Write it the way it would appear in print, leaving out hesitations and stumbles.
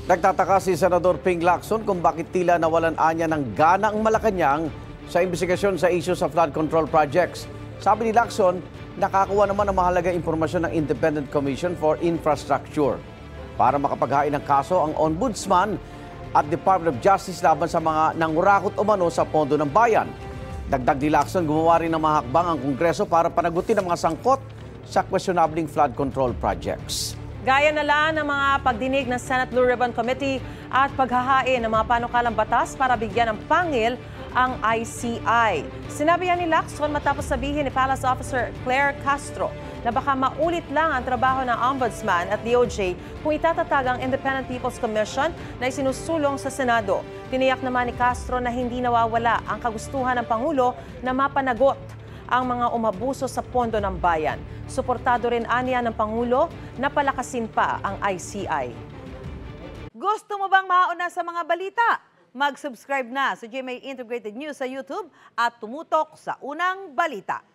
Nagtataka si Senador Ping Lacson kung bakit tila nawalan anya ng gana ang Malacanang sa investigasyon sa issue sa flood control projects. Sabi ni Lacson, nakakuha naman ng mahalagang impormasyon ng Independent Commission for Infrastructure para makapaghain ng kaso ang Ombudsman at Department of Justice laban sa mga nangurakot umano sa pondo ng bayan. Dagdag ni Lacson, gumawa rin ng mga hakbang ang Kongreso para panagutin ang mga sangkot sa questionabling flood control projects. Gaya na lang ng mga pagdinig ng Senate Blue Ribbon Committee at paghahain ng mga panukalang batas para bigyan ng pangil ang ICI. Sinabi yan ni Lacson matapos sabihin ni Palace Officer Claire Castro na baka maulit lang ang trabaho ng Ombudsman at DOJ kung itatatag ang Independent People's Commission na isinusulong sa Senado. Tiniyak naman ni Castro na hindi nawawala ang kagustuhan ng Pangulo na mapanagot ang mga umabuso sa pondo ng bayan. Suportado rin aniya ng Pangulo na palakasin pa ang ICI. Gusto mo bang mauna sa mga balita? Mag-subscribe na sa GMA Integrated News sa YouTube at tumutok sa unang balita.